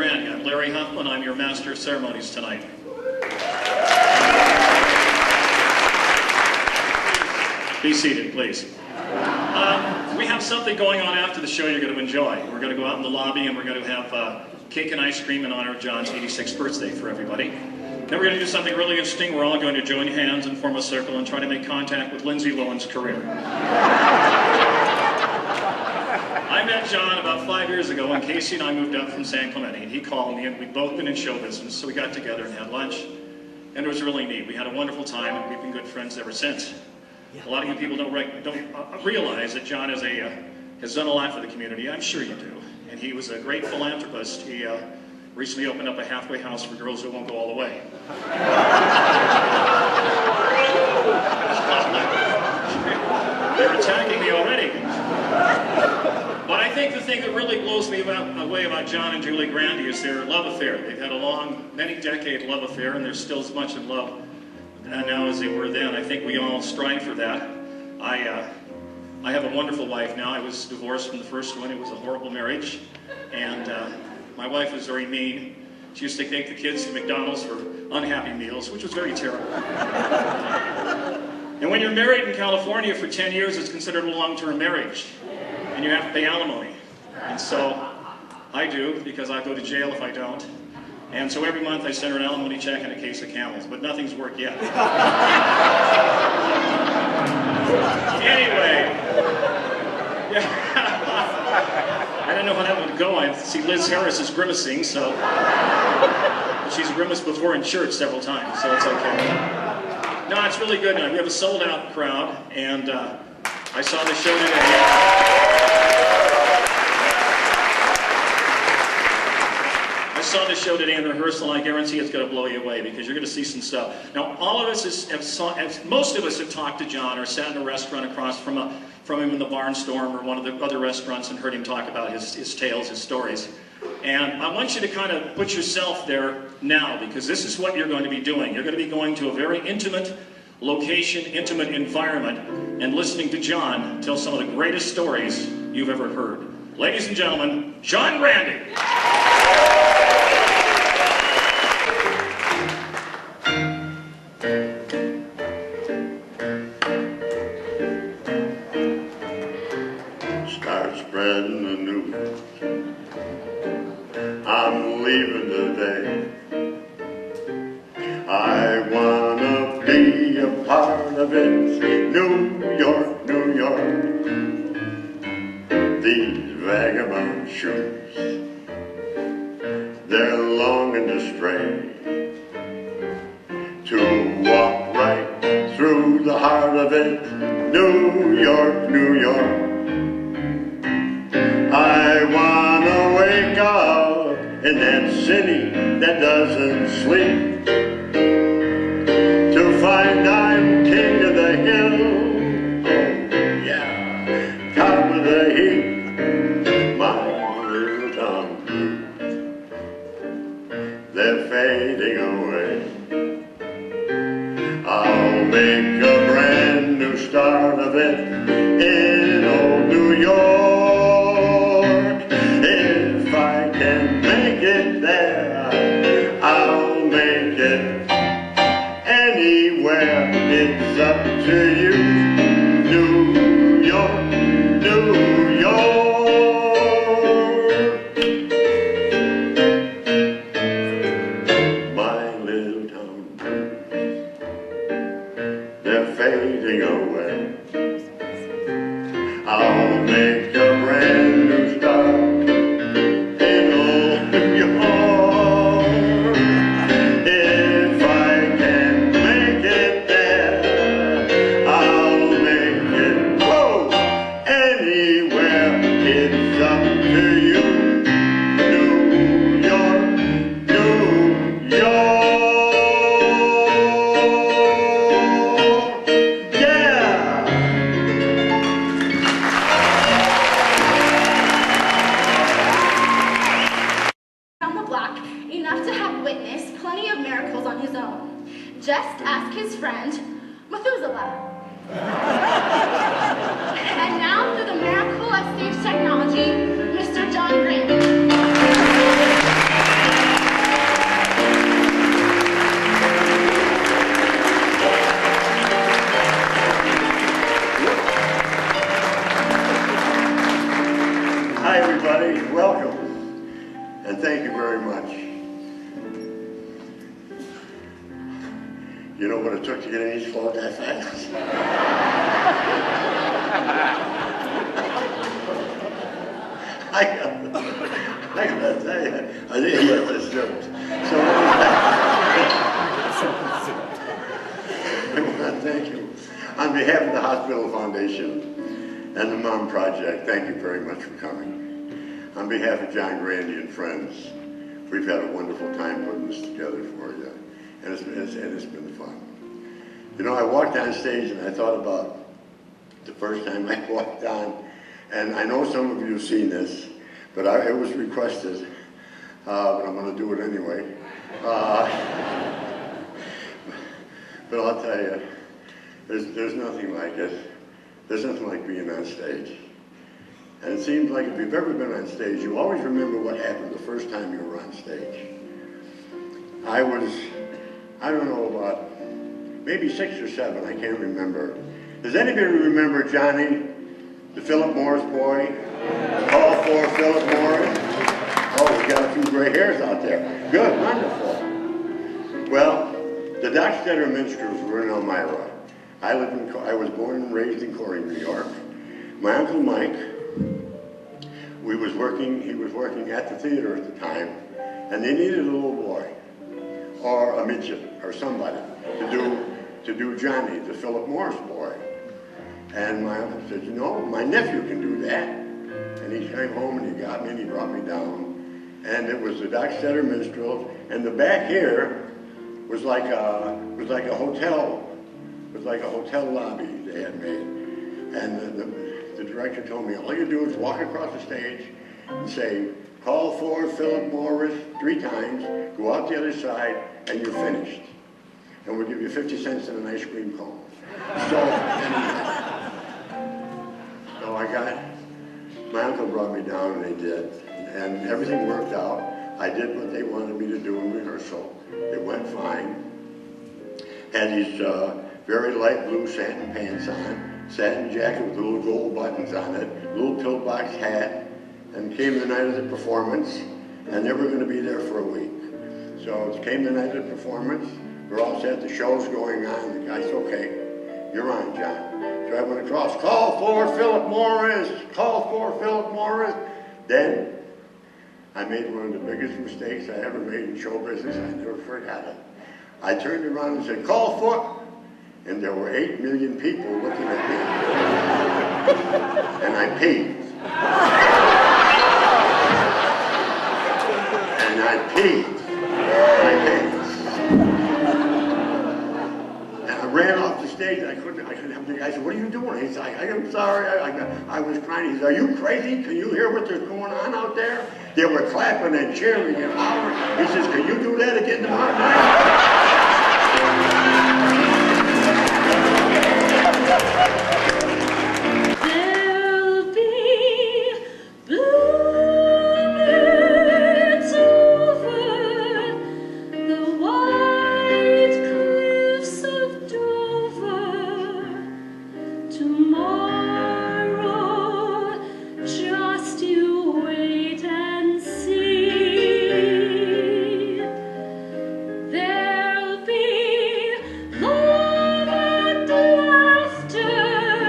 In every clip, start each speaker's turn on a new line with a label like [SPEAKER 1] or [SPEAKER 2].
[SPEAKER 1] Grandy. I'm Larry Huffman. I'm your Master of Ceremonies tonight. Be seated, please. We have something going on after the show you're going to enjoy. We're going to go out in the lobby and we're going to have cake and ice cream in honor of John's 86th birthday for everybody. Then we're going to do something really interesting. We're all going to join hands and form a circle and try to make contact with Lindsay Lohan's career. I met John about 5 years ago when Casey and I moved up from San Clemente, and he called me, and we'd both been in show business, so we got together and had lunch, and it was really neat. We had a wonderful time, and we've been good friends ever since. A lot of you people don't realize that John has done a lot for the community. I'm sure you do. And he was a great philanthropist. He recently opened up a halfway house for girls who won't go all the way. They're attacking me already. But I think the thing that really blows me away about John and Julie Grandy is their love affair. They've had a long, many-decade love affair, and they're still as much in love now as they were then. I think we all strive for that. I have a wonderful wife now. I was divorced from the first one. It was a horrible marriage. And my wife was very mean. She used to take the kids to McDonald's for unhappy meals, which was very terrible. And when you're married in California for 10 years, it's considered a long-term marriage. And you have to pay alimony. And so I do, because I go to jail if I don't. And so every month I send her an alimony check and a case of Camels, but nothing's worked yet. Anyway, yeah. I don't know how that would go. I see Liz Harris is grimacing, so she's grimaced before in church several times, so it's okay. No, it's really good now. We have a sold-out crowd, and I saw the show today. I saw the show today in rehearsal, and I guarantee it's going to blow you away because you're going to see some stuff. Now, all of us, most of us have talked to John or sat in a restaurant across from him in the Barnstorm or one of the other restaurants and heard him talk about his tales, his stories. And I want you to kind of put yourself there now, because this is what you're going to be doing. You're going to be going to a very intimate location, intimate environment, and listening to John tell some of the greatest stories you've ever heard. Ladies and gentlemen, John Grandy.
[SPEAKER 2] Start spreading the news. I'm leaving today. I wanna be a part of it. New York, New York. These vagabond shoes, they're longing to stray, to walk right through the heart of it. New York, New York. I wanna wake up in that city that doesn't sleep, to find I'm king of the hill. Oh yeah, top of the heap, my little town blues, they're fading away. I'll make a brand new start of it in old New York. If I can make it there, I'll make it anywhere. It's up to you. New York, New York. My little town blues, they're fading away. I'll make a brand new start in old New York. If I can make it there, I'll make it, whoa, anywhere. It's up to you. New York, New York. Yeah!
[SPEAKER 3] Around the block, enough to have witnessed plenty of miracles on his own. Just ask his friend, Methuselah. And now, through the miracle of stage technology, Mr. John Grandy.
[SPEAKER 2] And thank you very much. You know what it took to get in each floor that fast? I gotta tell you, I didn't get this joke. So I want to thank you. On behalf of the Hospital Foundation and the Mom Project, thank you very much for coming. On behalf of John Grandy and friends, we've had a wonderful time putting this together for you, and it's been fun. You know, I walked on stage and I thought about the first time I walked on, and I know some of you have seen this, but it was requested, but I'm going to do it anyway. But I'll tell you, there's nothing like it. There's nothing like being on stage. And it seems like if you've ever been on stage, you always remember what happened the first time you were on stage. I don't know, about maybe 6 or 7, I can't remember. Does anybody remember Johnny, the Philip Morris boy? Call for Philip Morris? Oh, we got a few gray hairs out there. Good, wonderful. Well, the Dockstader Minstrels were in Elmira. I was born and raised in Corry, New York. My Uncle Mike, he was working at the theater at the time, and they needed a little boy, or a midget, or somebody, to do Johnny, the Philip Morris boy. And my uncle said, you know, my nephew can do that. And he came home and he got me and he brought me down. And it was the Dockstader Minstrels, and the back here was like a hotel. It was like a hotel lobby they had made. And the director told me, all you do is walk across the stage and say, call for Philip Morris 3 times, go out the other side, and you're finished. And we'll give you 50 cents and an ice cream cone. So my uncle brought me down and they did. And everything worked out. I did what they wanted me to do in rehearsal. It went fine. Had these very light blue satin pants on, satin jacket with little gold buttons on it, little pillbox hat, and came the night of the performance, and they were going to be there for a week. So it came the night of the performance, we're all set, the show's going on, the guy said, okay, you're on, John. So I went across, call for Philip Morris, call for Philip Morris. Then I made one of the biggest mistakes I ever made in show business. I never forgot it. I turned around and said, call for, and there were 8 million people looking at me. And I peed. And I peed my pants. And I ran off the stage. I couldn't have the guy said, what are you doing? He said, I'm sorry, I was crying. He said, are you crazy? Can you hear what's going on out there? They were clapping and cheering and hollering. He says, can you do that again tomorrow night?
[SPEAKER 4] There'll be bluebirds over the white cliffs of Dover tomorrow. Just you wait and see. There'll be love and laughter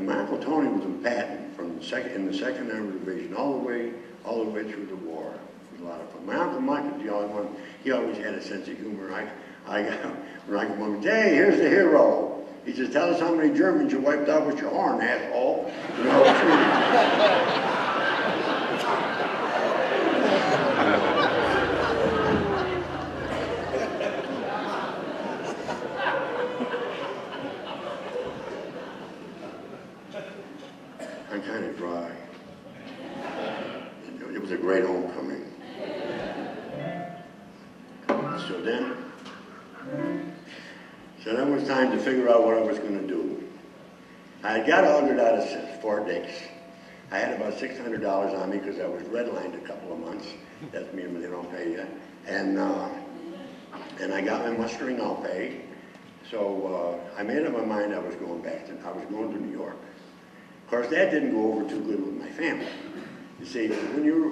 [SPEAKER 2] And my Uncle Tony was in Patton from in the second Army Division all the way through the war. It was a lot of fun. My Uncle Mike was the only one. He always had a sense of humor. When I come home, hey, here's the hero. He says, tell us how many Germans you wiped out with your horn, asshole. You know, I'm kind of dry. It was a great homecoming. So then it was time to figure out what I was going to do. I got ordered out of Fort Dix. I had about $600 on me because I was redlined a couple of months. That's me when they don't pay you. And I got my mustering out pay. So I made up my mind I was going to New York. Of course, that didn't go over too good with my family. You see, when you're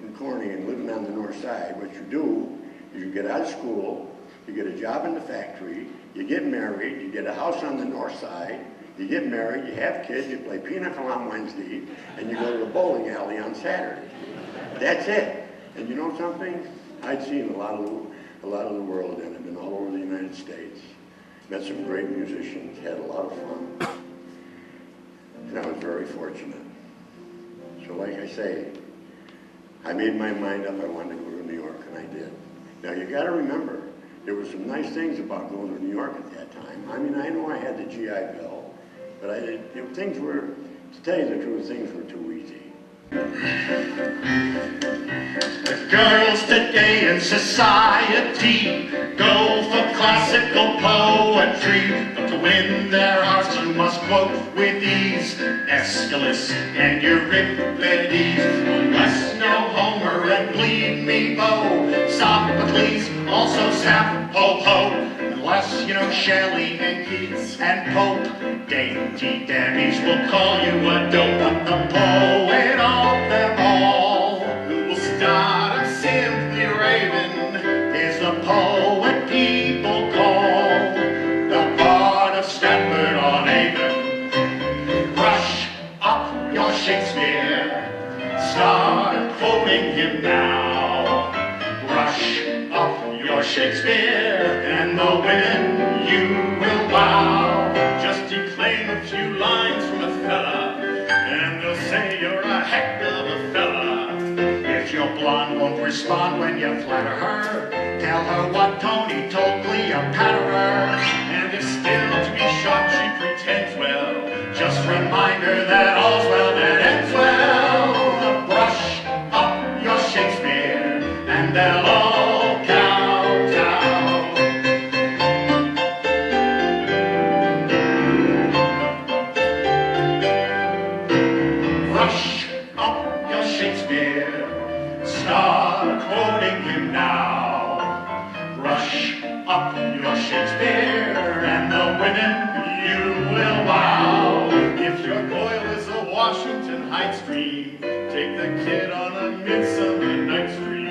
[SPEAKER 2] in Corning and living on the north side, what you do is you get out of school, you get a job in the factory, you get married, you get a house on the north side, you get married, you have kids, you play pinochle on Wednesday, and you go to the bowling alley on Saturday. That's it. And you know something? I'd seen a lot of the world then. I've been all over the United States. Met some great musicians, had a lot of fun. And I was very fortunate. So like I say, I made my mind up I wanted to go to New York, and I did. Now you got to remember, there were some nice things about going to New York at that time. I mean, I know I had the GI Bill, but things were, to tell you the truth, things were too easy.
[SPEAKER 5] The girls today in society go for classical poetry, but to win their hearts you must quote with ease Aeschylus and Euripides. Unless you know Homer and Bleed Me Bo, Sophocles, also Sappho, unless you know Shelley and Keats and Pope, dainty Debbie's will call you a dope. But the poet of them all, who will start a simply raving, is the poet people call the Bard of Stratford-on-Avon. Brush up your Shakespeare, start quoting him now. Brush up your Shakespeare, and the women you will wow. Just declaim a few lines from a fella, and they'll say you're a heck of a fella. If your blonde won't respond when you flatter her, tell her what Tony told Cleopatra. And if still to be shocked she pretends well, just remind her that all's well that ends well. Brush up your Shakespeare, and they'll all kowtow. Brush up your Shakespeare, start quoting him now. Brush up your Shakespeare, and the women you will wow. If your Goyle is a Washington Heights dream, take the kid on a Midsummer Night's Dream.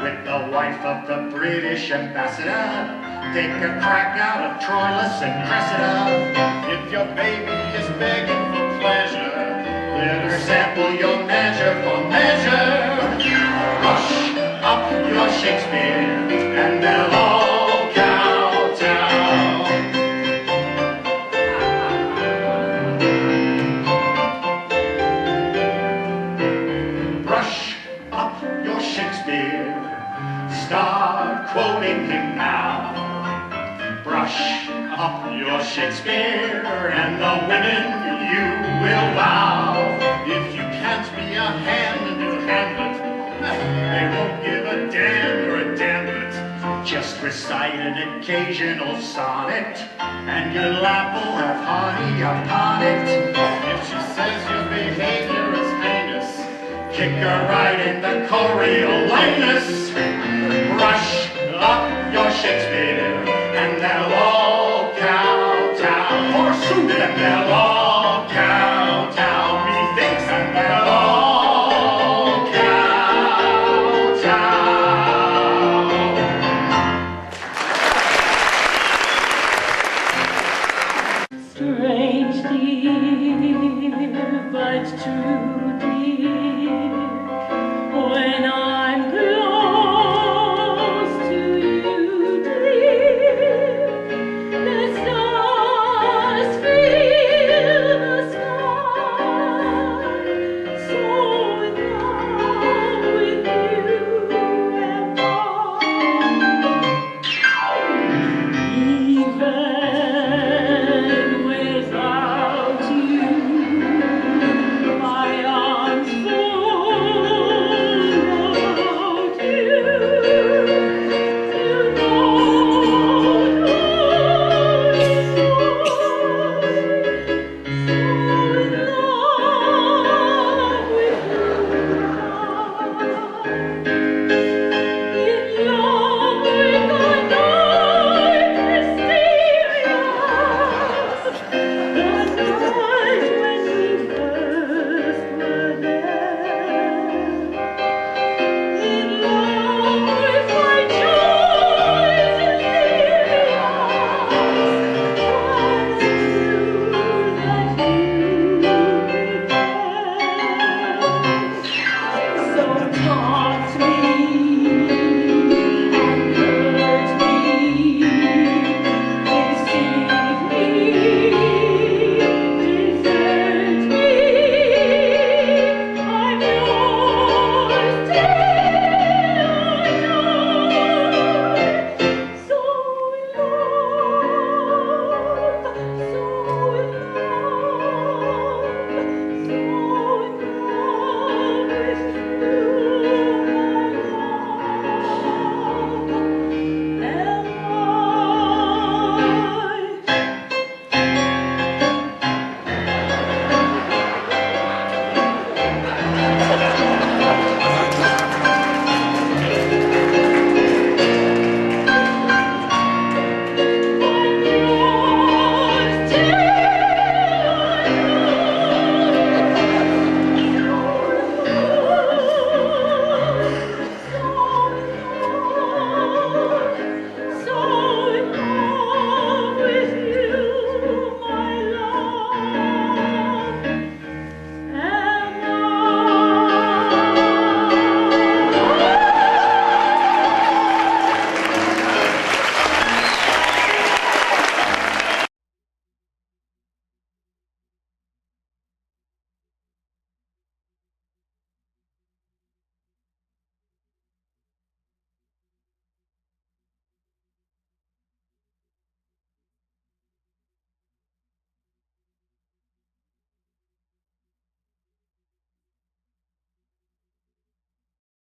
[SPEAKER 5] With the wife of the British ambassador, take a crack out of Troilus and Cressida. If your baby is begging for pleasure, let her sample your measure for measure. Brush up your Shakespeare, and they'll all kowtow. Brush up your Shakespeare, start quoting him now. Brush up your Shakespeare, and the women you will wow. If you can't be a hand and do Hamlet, they won't give a damn or a damn it. Just recite an occasional sonnet, and your lap will have honey upon it. If she says your behavior is heinous, kick her right in the Coriolanus. Brush up your Shakespeare, and they'll all kowtow. Forsooth, and they'll all